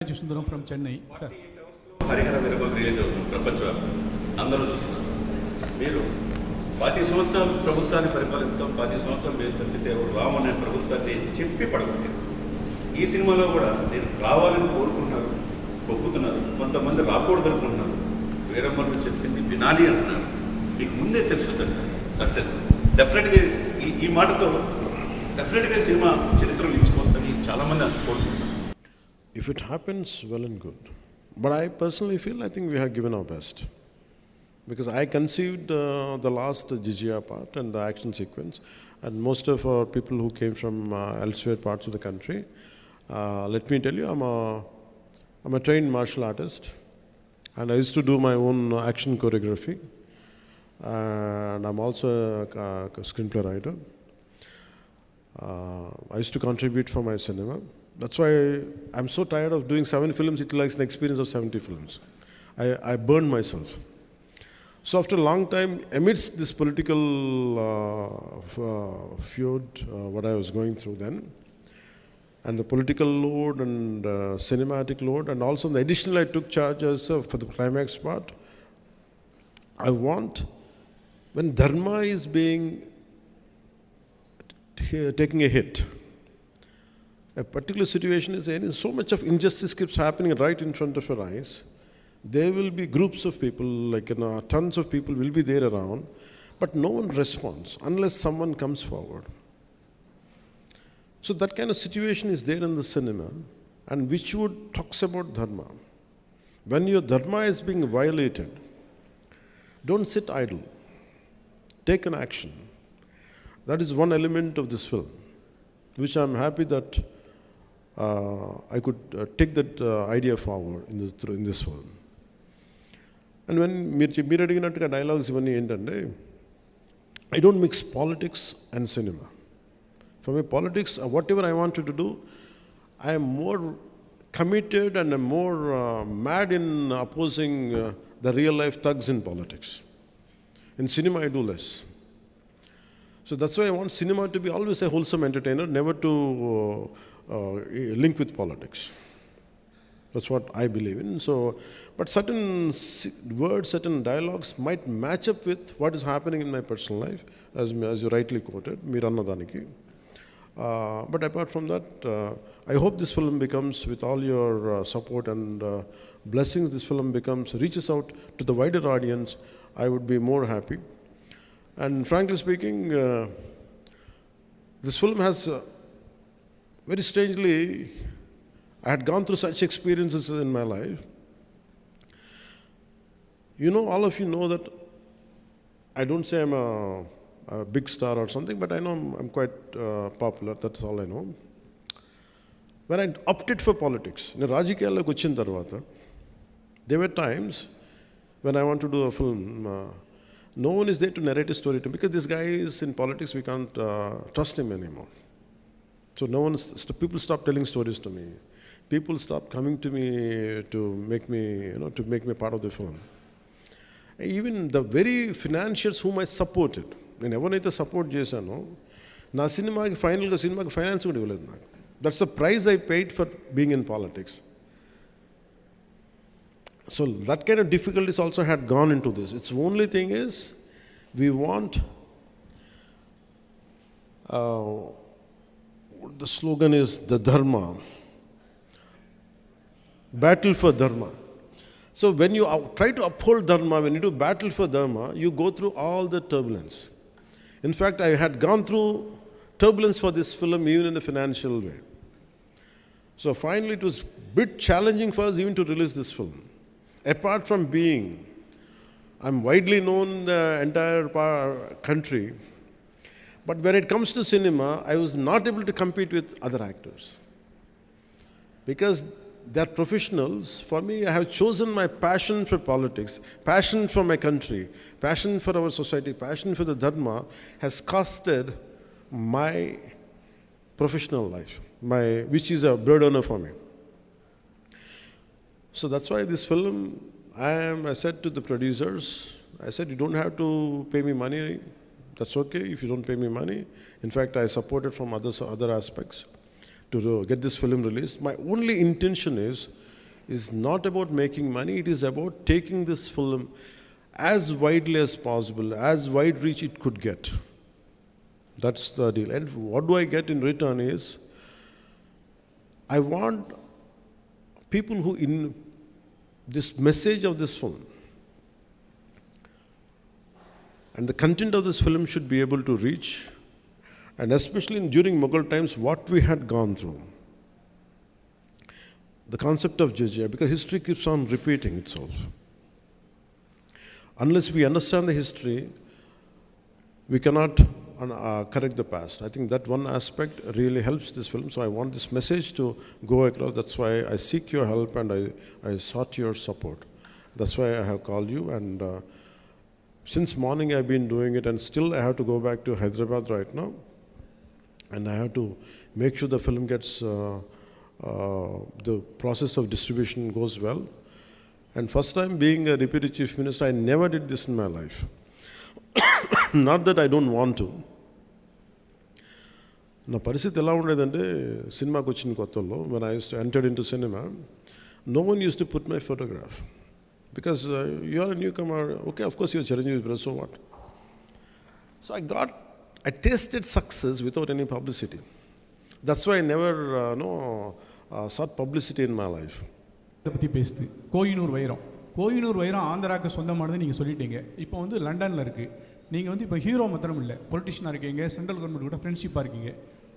from Chennai. Hara Veera Mallu release అవుతుంది ప్రపంచవ్యాప్తంగా అందరూ చూస్తున్నారు. మీరు 10 సంవత్సరాలు ప్రభుత్వాన్ని పరిపాలిస్తాం, 10 సంవత్సరాలు వేస్తుంటే రామనే ప్రభుత్వాన్ని చెప్పి పడగొట్టారు. ఈ సినిమాలో కూడా నేను రావాలని కోరుకుంటున్నారు, ఒప్పుతున్నారు, కొంతమంది రాకూడదు అనుకుంటున్నారు. వీరమ్మలు చెప్పింది వినాలి అంటున్నారు. మీకు ముందే తెలుసుదండి సక్సెస్ డెఫినెట్గా ఈ మాటతో డెఫినెట్గా సినిమా చరిత్రలో నిలిచిపోతుందని చాలామంది అనుకుంటున్నారు. If it happens, well and good. But I personally feel, I think we have given our best. Because I conceived the last Jijia part and the action sequence. And most of our people who came from elsewhere parts of the country, let me tell you, I'm a trained martial artist. And I used to do my own action choreography. And I'm also a screenplay writer. I used to contribute for my cinema. That's why I'm so tired of doing 7 films. It likes an experience of 70 films. I burned myself. So after a long time, amidst this political feud, what I was going through then, and the political load and cinematic load, and also the additional I took charge as for the climax part, I want, when dharma is being taking a hit, a particular situation is in, so much of injustice keeps happening right in front of your eyes. There will be groups of people, like tons of people will be there around, but no one responds unless someone comes forward. So that kind of situation is there in the cinema, and which would talks about dharma. When your dharma is being violated, don't sit idle. Take an action. That is one element of this film, which I'm happy that I could take that idea forward in this film. And when మీరు అడిగినట్టుగా dialogues ఇవన్నీ ఏంటంటే, I don't mix politics and cinema. For me, politics, whatever I wanted to do, I am more committed and I'm more mad in opposing the real life thugs in politics. In cinema, I do less. So that's why I want cinema to be always a wholesome entertainer, never to link with politics. That's what I believe in. So, but certain words, certain dialogues might match up with what is happening in my personal life, as you rightly quoted, Mirannadaniki. But apart from that, I hope this film becomes, with all your support and blessings, this film reaches out to the wider audience. I would be more happy. And frankly speaking, this film has, very strangely, I had gone through such experiences in my life. You know, all of you know that I don't say I'm a big star or something, but I know I'm quite popular, that's all I know. When I opted for politics, in Rajikiyalloki vachin tarvata, there were times when I want to do a film, no one is there to narrate a story to me, because this guy is in politics, we can't trust him anymore. So people stop telling stories to me. People stop coming to me to make me part of the film. Even the very financiers whom I supported, నేను ఎవరినైతే support చేశానో నా సినిమాకి finance కూడా ఇవ్వలేదు నాకు. That's the price I paid for being in politics. So that kind of difficulties also had gone into this. Its only thing is, we want, the slogan is the dharma, battle for dharma. So when you try to uphold dharma, when you do battle for dharma, you go through all the turbulence. In fact, I had gone through turbulence for this film even in a financial way. So finally it was a bit challenging for us even to release this film. Apart from being, I'm widely known in the entire country, but when it comes to cinema, I was not able to compete with other actors. Because they're professionals. For me, I have chosen my passion for politics, passion for my country, passion for our society, passion for the dharma has costed my professional life, which is a burden for me. So that's why this film, I said to the producers, I said, you don't have to pay me money. That's okay if you don't pay me money. In fact, I supported from other aspects to get this film released. My only intention is is not about making money, it is about taking this film as widely as possible, as wide reach it could get. That's the deal. And what do I get in return is, I want people who in this message of this film and the content of this film should be able to reach, and especially during Mughal times, what we had gone through. The concept of jizya, because history keeps on repeating itself. Unless we understand the history, we cannot correct the past. I think that one aspect really helps this film. So I want this message to go across. That's why I seek your help and I sought your support. That's why I have called you. And since morning I've been doing it, and still I have to go back to Hyderabad right now. And I have to make sure the film gets, the process of distribution goes well. And first time being a Deputy Chief Minister, I never did this in my life. Not that I don't want to. Na paristhiti ela undedante cinema ku vachin kottalo, when I used to enter into cinema, no one used to put my photograph. Because you are a newcomer, okay, of course you're Chiranjeevi brother, so what? So I tasted success without any publicity. That's why I never sought publicity in my life. பற்றி பேசுது கோயினூர் வைரம். கோயினூர் வைரம் ஆந்திராவுக்கு சொந்தமானது நீங்கள் சொல்லிட்டீங்க. இப்போ வந்து லண்டனில் இருக்குது. நீங்கள் வந்து இப்போ ஹீரோ மாத்திரம் இல்லை, பொலிட்டிஷியனாக இருக்கீங்க, சென்ட்ரல் கவர்மெண்ட் கூட ஃப்ரெண்ட்ஷிப்பாக இருக்கீங்க.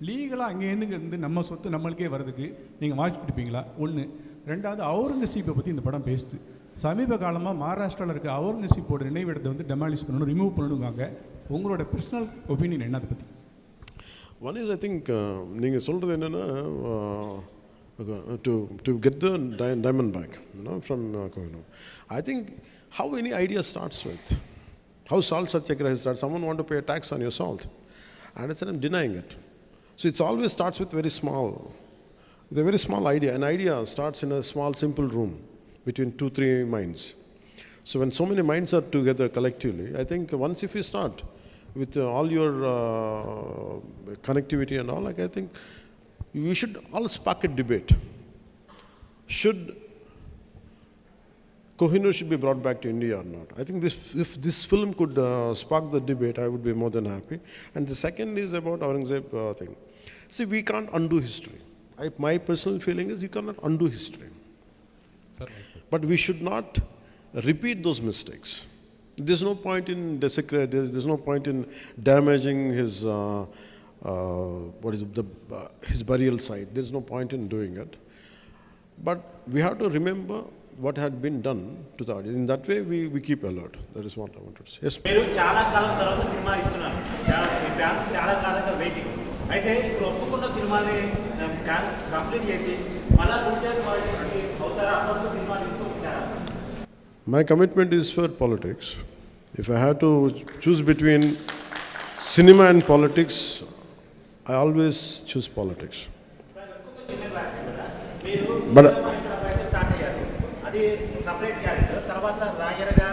லீகலாக அங்கேருந்து நம்ம சொத்து நம்மளுக்கே வரதுக்கு நீங்கள் வாய்ப்பு கொடுப்பீங்களா? ஒன்று. ரெண்டாவது, அவுரங்கசீப்பை பற்றி இந்த படம் பேசுது. சமீப காலமாக மகாராஷ்டிராவில் இருக்க அவுரங்கசீப்போட நினைவிடத்தை வந்து டெமாலிஷ் பண்ணணும், ரிமூவ் பண்ணணுங்காங்க. உங்களோட பர்சனல் ஒப்பீனியன் என்ன அதை பற்றி? One is, I think, நீங்கள் சொல்கிறது என்னென்னா, to get the diamond back, from Kohinoor. I think how any idea starts with, how salt satyagraha starts. Someone want to pay a tax on your salt, and I said I'm denying it. So it's always starts with very small, with a very small idea. An idea starts in a small, simple room between 2-3 minds. So when so many minds are together collectively, I think once if you start with all your connectivity and all, like I think we should all spark a debate. Should Kohinoor should be brought back to India or not? I think if this film could spark the debate, I would be more than happy. And the second is about Aurangzeb thing. See, we can't undo history. My personal feeling is you cannot undo history. But we should not repeat those mistakes. There's no point in desecrating, there's no point in damaging his his burial site. There's no point in doing it. But we have to remember what had been done to the audience. In that way, we keep alert. That is what I wanted to say. Yes. మీరు చాలా కాలం తర్వాత cinema ఇస్తున్నారు. చాలా కాలంగా waiting. అయితే ఇప్పుడు ఒప్పుకున్న సినిమాని కంప్లీట్ చేసి మళ్ళా అవుతారా? అప్పుడు సినిమాలు ఇస్తూ ఉంటారా? My commitment is for politics. If I have to choose between cinema and politics, I always choose politics. But అది సపరేట్ క్యారెక్టర్. తర్వాత రాయర్గా,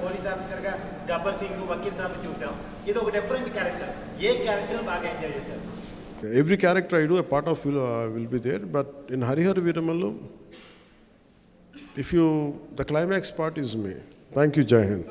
పోలీస్ ఆఫీసర్గా గబ్బర్ సింగ్, వకీల్ సాబ్ చూసాం. ఇది ఒక డిఫరెంట్ క్యారెక్టర్. ఏ క్యారెక్టర్ బాగా ఎంజాయ్ చేశారు? Every character I do, a part of will be there. But in Hara Veera Mallu, the climax part is me. Thank you, Jai Hind.